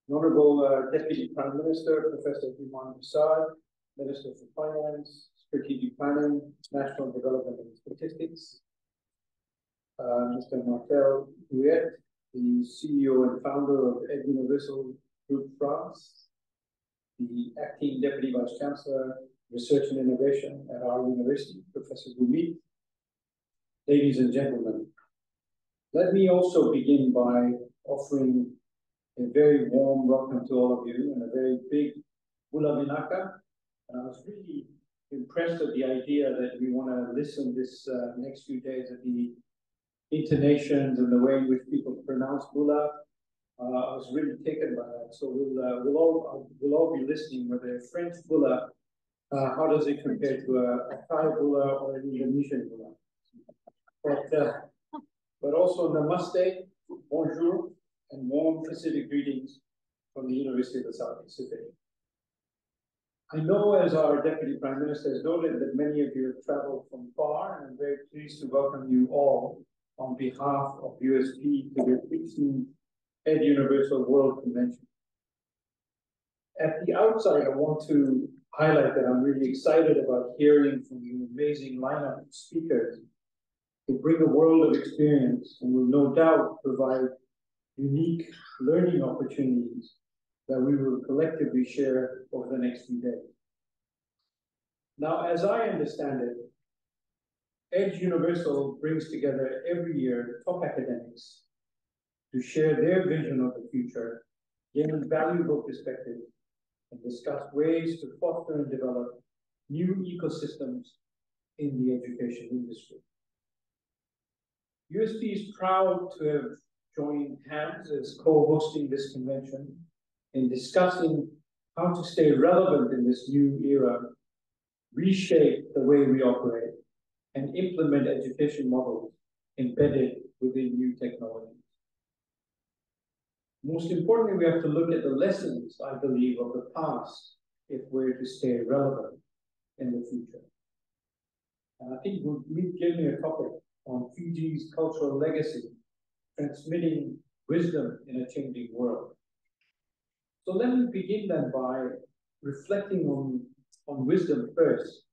Honorable Deputy Prime Minister, Professor Iman Prasad, Minister for Finance, Strategic Planning, National Development and Statistics, Mr. Martel Huet, the CEO and founder of Ed Universal Group France, the Acting Deputy Vice-Chancellor, Research and Innovation at our university, Professor Gumit. Ladies and gentlemen, let me also begin by offering a very warm welcome to all of you and a very big Bula Vinaka. And I was really impressed at the idea that we want to listen this next few days at the intonations and the way in which people pronounce Bula. I was really taken by that. So we'll all be listening with a French Bula. How does it compare to a Thai Bula or an Indonesian Bula? But also namaste, bonjour, and warm Pacific greetings from the University of the South Pacific. I know, as our Deputy Prime Minister has noted, that many of you have traveled from far, and I'm very pleased to welcome you all on behalf of USP to the 16th Ed Universal World Convention. At the outset, I want to highlight that I'm really excited about hearing from the amazing lineup of speakers who bring a world of experience and will no doubt provide unique learning opportunities that we will collectively share over the next few days. Now, as I understand it, Edge Universal brings together every year top academics to share their vision of the future, gain valuable perspectives, and discuss ways to foster and develop new ecosystems in the education industry. USP is proud to have joined hands as co-hosting this convention in discussing how to stay relevant in this new era, reshape the way we operate, and implement education models embedded within new technologies. Most importantly, we have to look at the lessons, I believe, of the past if we're to stay relevant in the future. And I think we'll give me a topic on Fiji's cultural legacy, transmitting wisdom in a changing world. So let me begin then by reflecting on wisdom first,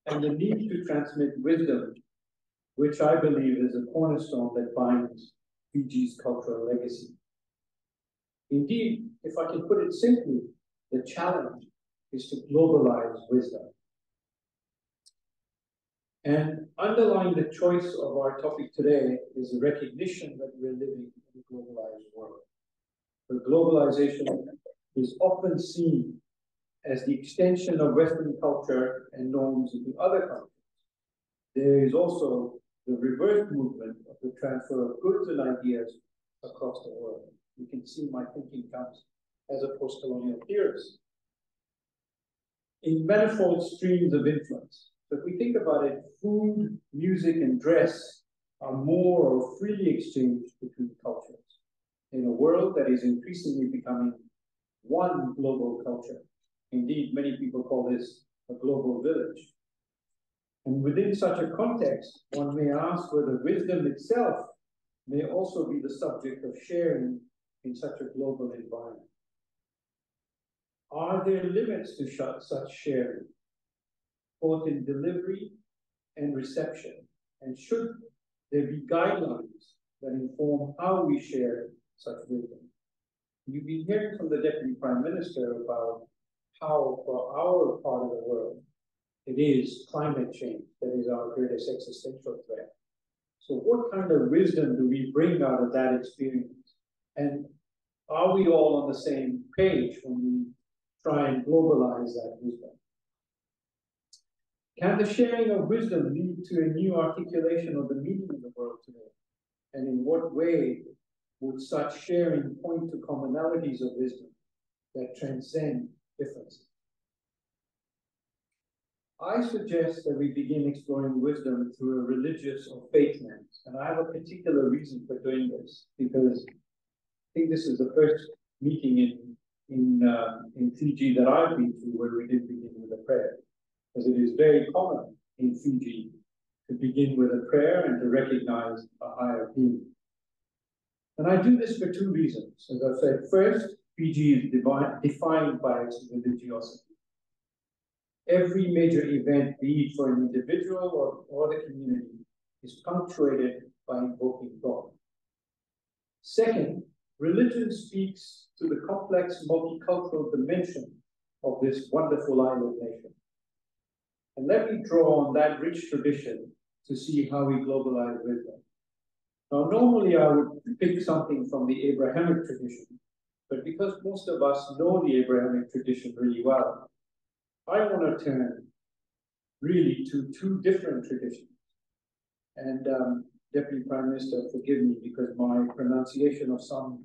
and the need to transmit wisdom, which I believe is a cornerstone that binds Fiji's cultural legacy. Indeed, if I can put it simply, the challenge is to globalize wisdom. And underlying the choice of our topic today is the recognition that we're living in a globalized world. Where globalization is often seen as the extension of Western culture and norms into other countries. There is also the reverse movement of the transfer of goods and ideas across the world. You can see my thinking comes as a post-colonial theorist. In manifold streams of influence. So if we think about it, food, music, and dress are more or freely exchanged between cultures in a world that is increasingly becoming one global culture. Indeed, many people call this a global village. And within such a context, one may ask whether wisdom itself may also be the subject of sharing in such a global environment. Are there limits to such sharing, both in delivery and reception? And should there be guidelines that inform how we share such wisdom? You've been hearing from the Deputy Prime Minister about how, for our part of the world, it is climate change that is our greatest existential threat. So what kind of wisdom do we bring out of that experience? And are we all on the same page when we try and globalize that wisdom? Can the sharing of wisdom lead to a new articulation of the meaning of the world today? And in what way would such sharing point to commonalities of wisdom that transcend differences? I suggest that we begin exploring wisdom through a religious or faith lens. And I have a particular reason for doing this, because I think this is the first meeting in Fiji that I've been to where we did begin with a prayer. Because it is very common in Fiji to begin with a prayer and to recognize a higher being. And I do this for two reasons. As I said, first, Fiji is defined by its religiosity. Every major event, be it for an individual or the community, is punctuated by invoking God. Second, religion speaks to the complex multicultural dimension of this wonderful island nation. And let me draw on that rich tradition to see how we globalize wisdom. Now, normally I would pick something from the Abrahamic tradition, but because most of us know the Abrahamic tradition really well, I want to turn really to two different traditions. And Deputy Prime Minister, forgive me because my pronunciation of some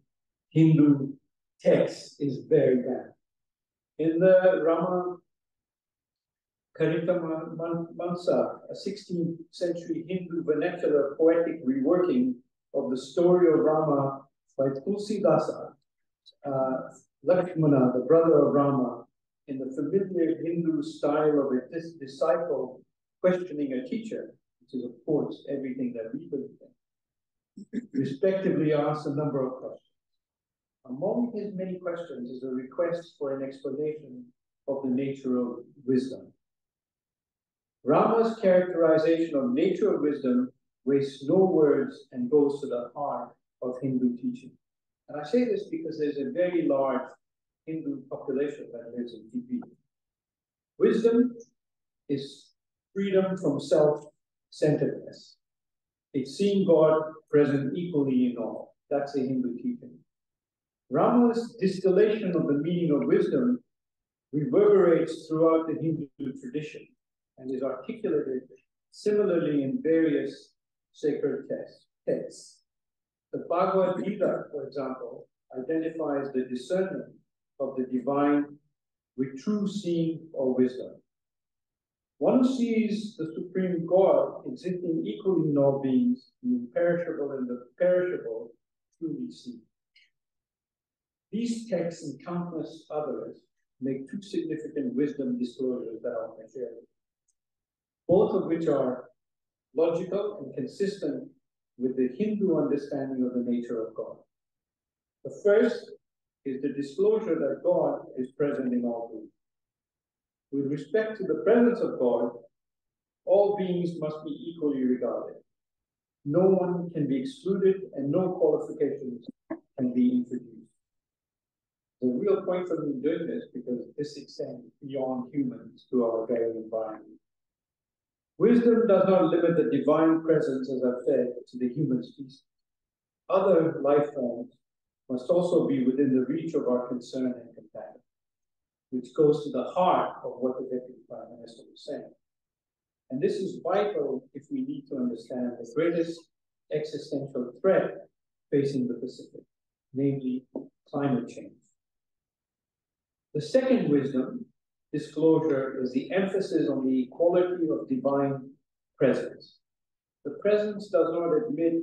Hindu texts is very bad. In the Rama Karita Mansa, a 16th century Hindu vernacular poetic reworking of the story of Rama by Tulsidasa, Lakshmana, the brother of Rama, in the familiar Hindu style of a disciple questioning a teacher, which is, of course, everything that we believe in, respectively asks a number of questions. Among his many questions is a request for an explanation of the nature of wisdom. Rama's characterization of nature of wisdom wastes no words and goes to the heart of Hindu teaching. And I say this because there's a very large Hindu population that lives in Fiji. Wisdom is freedom from self-centeredness. It's seeing God present equally in all. That's the Hindu teaching. Rama's distillation of the meaning of wisdom reverberates throughout the Hindu tradition and is articulated similarly in various sacred texts. The Bhagavad Gita, for example, identifies the discernment of the divine with true seeing or wisdom. One who sees the supreme God existing equally in all beings, the imperishable and the perishable, truly see. These texts and countless others make two significant wisdom disclosures that I want to share with you, both of which are logical and consistent with the Hindu understanding of the nature of God. The first is the disclosure that God is present in all beings. With respect to the presence of God, all beings must be equally regarded. No one can be excluded and no qualifications can be introduced. The real point for me doing this because this extends beyond humans to our very environment. Wisdom does not limit the divine presence, as I've said, to the human species. Other life forms must also be within the reach of our concern and compassion, which goes to the heart of what the Deputy Prime Minister was saying. And this is vital if we need to understand the greatest existential threat facing the Pacific, namely climate change. The second wisdom disclosure is the emphasis on the equality of divine presence. The presence does not admit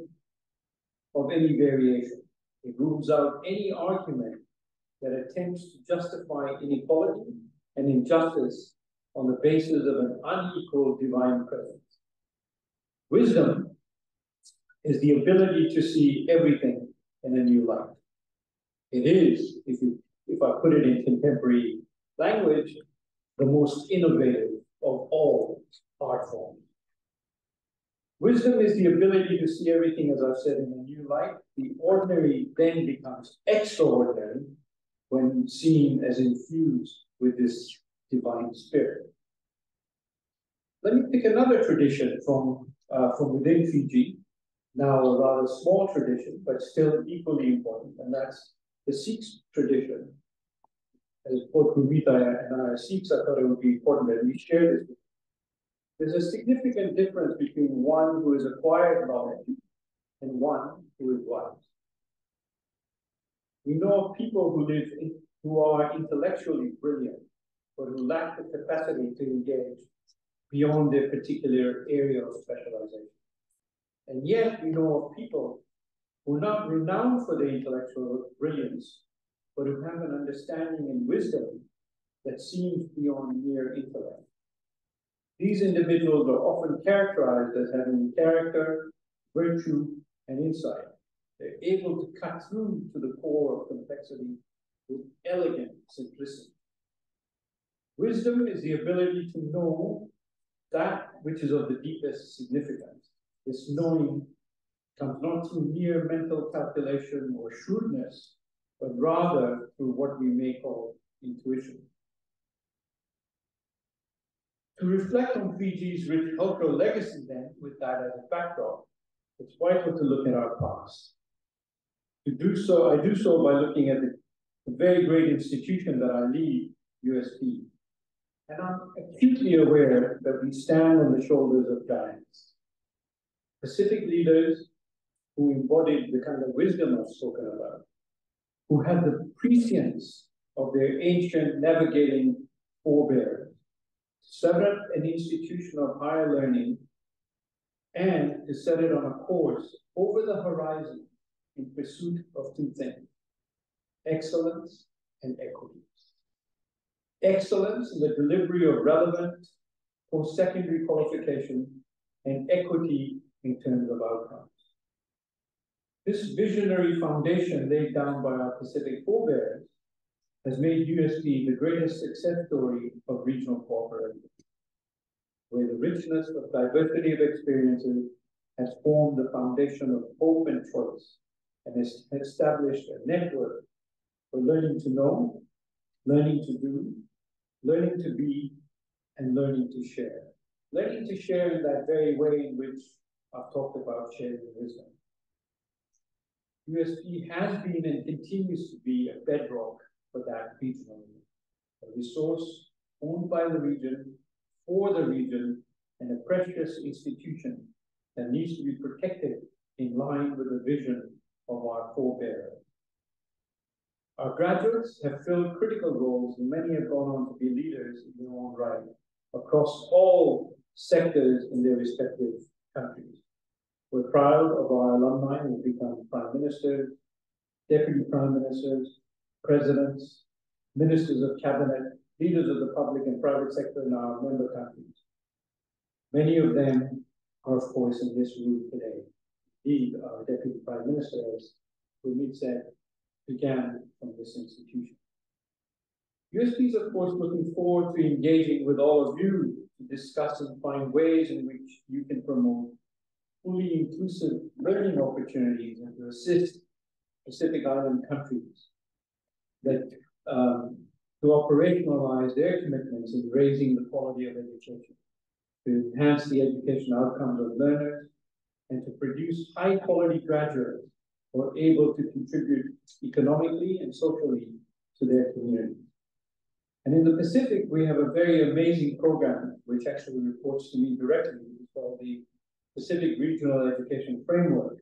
of any variation. It rules out any argument that attempts to justify inequality and injustice on the basis of an unequal divine presence. Wisdom is the ability to see everything in a new light. It is, if I put it in contemporary language, the most innovative of all art forms. Wisdom is the ability to see everything, as I've said, in a new light. The ordinary then becomes extraordinary when seen as infused with this divine spirit. Let me pick another tradition from within Fiji, now a rather small tradition, but still equally important, and that's the Sikh tradition. As both Gurmeet and I are Sikhs, I thought it would be important that we share this. There's a significant difference between one who is acquired knowledge and one who is wise. We know of people who are intellectually brilliant, but who lack the capacity to engage beyond their particular area of specialization. And yet we know of people who are not renowned for their intellectual brilliance, but who have an understanding and wisdom that seems beyond mere intellect. These individuals are often characterized as having character, virtue, and insight. They're able to cut through to the core of complexity with elegant simplicity. Wisdom is the ability to know that which is of the deepest significance. This knowing comes not through mere mental calculation or shrewdness, but rather through what we may call intuition. To reflect on Fiji's rich cultural legacy then, with that as a backdrop, it's vital to look at our past. To do so, I do so by looking at the very great institution that I lead, USP. And I'm acutely aware that we stand on the shoulders of giants. Pacific leaders who embodied the kind of wisdom I've spoken about, who had the prescience of their ancient navigating forebears, set up an institution of higher learning and to set it on a course over the horizon in pursuit of two things: excellence and equity. Excellence in the delivery of relevant post-secondary qualification and equity in terms of outcomes. This visionary foundation laid down by our Pacific forebears has made USP the greatest success story of regional cooperation, where the richness of diversity of experiences has formed the foundation of hope and choice and has established a network for learning to know, learning to do, learning to be, and learning to share. Learning to share in that very way in which I've talked about sharing wisdom. USP has been and continues to be a bedrock for that regionally, a resource owned by the region, for the region, and a precious institution that needs to be protected in line with the vision of our forebears. Our graduates have filled critical roles, and many have gone on to be leaders in their own right across all sectors in their respective countries. We're proud of our alumni who have become prime ministers, deputy prime ministers, presidents, ministers of cabinet, leaders of the public and private sector in our member countries. Many of them are, of course, in this room today. Indeed, our deputy prime minister, as Gurmeet said, began from this institution. USP is, of course, looking forward to engaging with all of you to discuss and find ways in which you can promote fully inclusive learning opportunities and to assist Pacific Island countries that to operationalize their commitments in raising the quality of education, to enhance the education outcomes of learners, and to produce high-quality graduates who are able to contribute economically and socially to their community. And in the Pacific, we have a very amazing program, which actually reports to me directly. It's called the Pacific Regional Education Framework,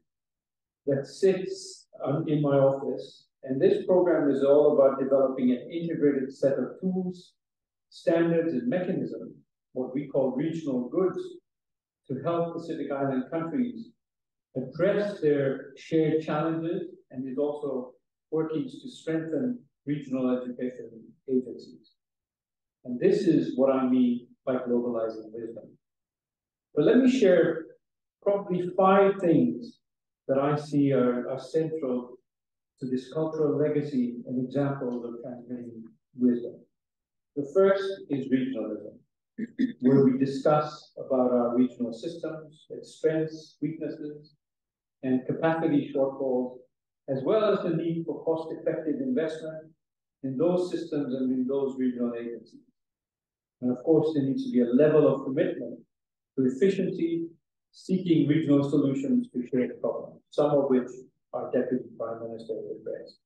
that sits in my office. And this program is all about developing an integrated set of tools, standards, and mechanisms, what we call regional goods, to help Pacific Island countries address their shared challenges, and is also working to strengthen regional education agencies. And this is what I mean by globalizing wisdom. But let me share probably 5 things that I see are central to this cultural legacy and examples of transmitting wisdom. The first is regionalism, where we discuss about our regional systems, its strengths, weaknesses, and capacity shortfalls, as well as the need for cost-effective investment in those systems and in those regional agencies. And of course, there needs to be a level of commitment to efficiency, seeking regional solutions to shared problems, some of which our Deputy Prime Minister addressed.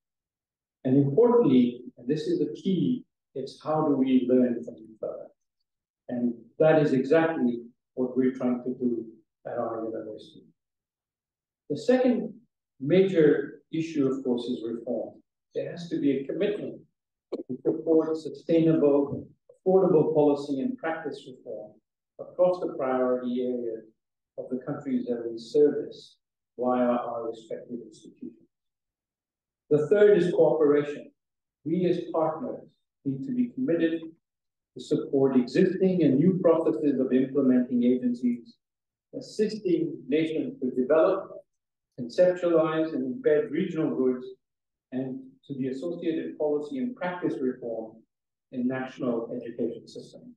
And importantly, and this is the key, it's how do we learn from each other? And that is exactly what we're trying to do at our university. The second major issue, of course, is reform. There has to be a commitment to support sustainable, affordable policy and practice reform across the priority areas of the countries that we service via our respective institutions. The third is cooperation. We as partners need to be committed to support existing and new processes of implementing agencies, assisting nations to develop, conceptualize, and embed regional goods, and to the associated policy and practice reform in national education system.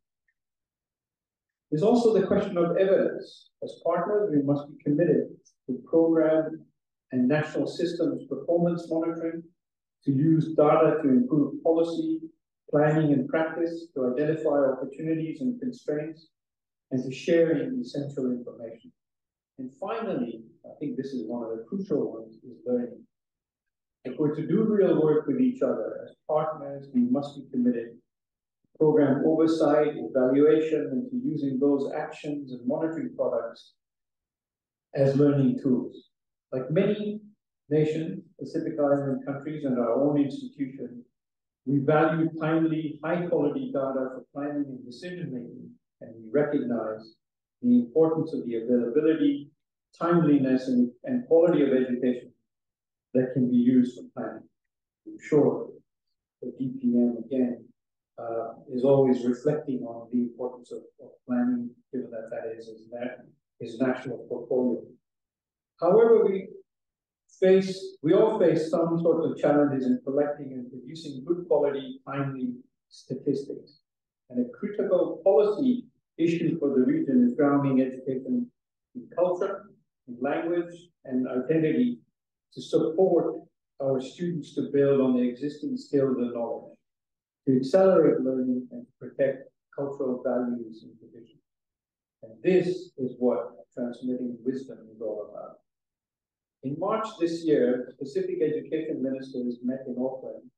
There's also the question of evidence. As partners, we must be committed to program and national systems performance monitoring, to use data to improve policy, planning and practice, to identify opportunities and constraints, and to sharing essential information. And finally, I think this is one of the crucial ones, is learning. If we're to do real work with each other as partners, we must be committed to program oversight, evaluation, and to using those actions and monitoring products as learning tools. Like many nations, Pacific Island countries, and our own institution, we value timely, high-quality data for planning and decision-making, and we recognize the importance of the availability, timeliness, and quality of education that can be used for planning. I'm sure the DPM, again, is always reflecting on the importance of planning, given that that is his national portfolio. However, we all face some sorts of challenges in collecting and producing good quality, timely statistics. And a critical policy issue for the region is grounding education in culture, in language, and identity to support our students to build on the existing skills and knowledge, to accelerate learning and to protect cultural values and traditions. And this is what transmitting wisdom is all about. In March this year, the Pacific Education Ministers met in Auckland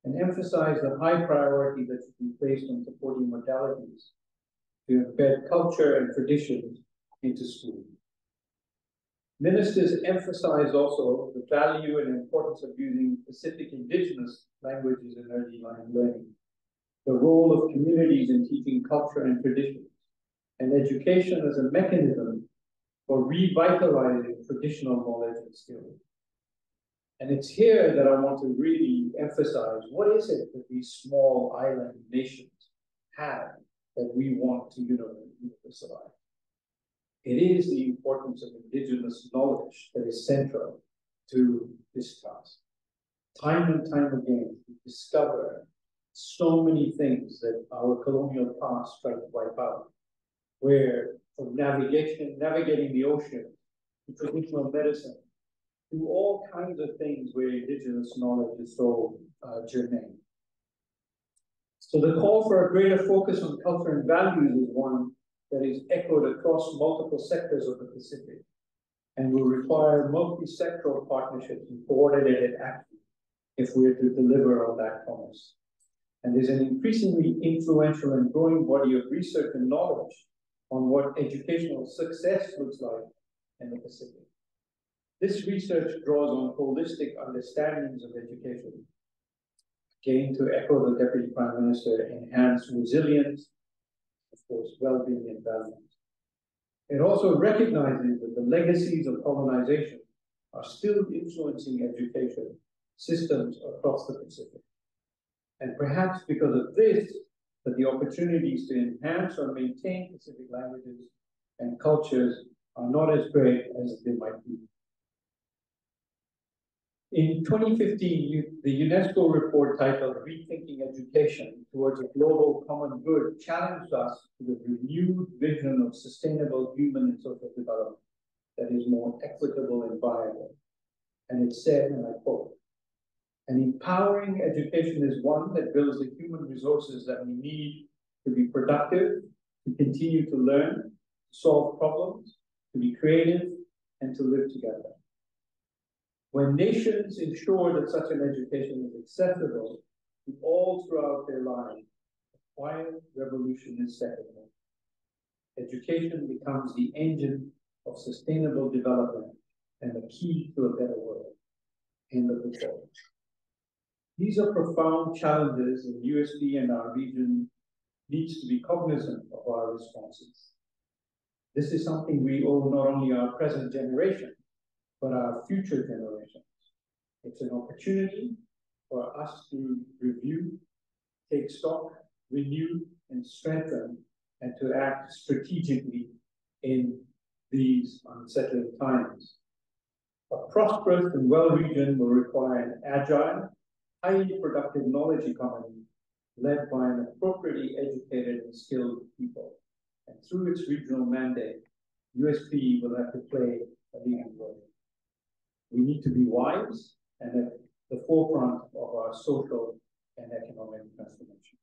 and emphasized the high priority that should be placed on supporting modalities to embed culture and traditions into schools. Ministers emphasized also the value and importance of using Pacific Indigenous languages in early learning, the role of communities in teaching culture and traditions, and education as a mechanism for revitalizing traditional knowledge and skills. And it's here that I want to really emphasize, what is it that these small island nations have that we want to universalize? It is the importance of Indigenous knowledge that is central to this task. Time and time again, we discover so many things that our colonial past tried to wipe out, where from navigating the ocean, to traditional medicine, to all kinds of things where Indigenous knowledge is so germane. So the call for a greater focus on culture and values is one that is echoed across multiple sectors of the Pacific and will require multi-sectoral partnerships and coordinated action if we are to deliver on that promise. And there's an increasingly influential and growing body of research and knowledge on what educational success looks like in the Pacific. This research draws on holistic understandings of education. Again, to echo the Deputy Prime Minister, enhance resilience, of course, well-being and balance. It also recognizes that the legacies of colonization are still influencing education systems across the Pacific. And perhaps because of this, that the opportunities to enhance or maintain Pacific languages and cultures are not as great as they might be. In 2015, the UNESCO report titled Rethinking Education Towards a Global Common Good challenged us to the renewed vision of sustainable human and social development that is more equitable and viable. And it said, and I quote, "An empowering education is one that builds the human resources that we need to be productive, to continue to learn, to solve problems, to be creative, and to live together. When nations ensure that such an education is accessible to all throughout their lives, a quiet revolution is set in motion. Education becomes the engine of sustainable development and the key to a better world." End of the quote. These are profound challenges, and USD and our region needs to be cognizant of our responses. This is something we owe not only our present generation, but our future generations. It's an opportunity for us to review, take stock, renew, and strengthen, and to act strategically in these unsettling times. A prosperous and well region will require an agile, highly productive knowledge economy led by an appropriately educated and skilled people. And through its regional mandate, USP will have to play a leading role. We need to be wise and at the forefront of our social and economic transformation.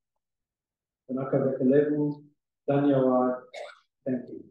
Thank you.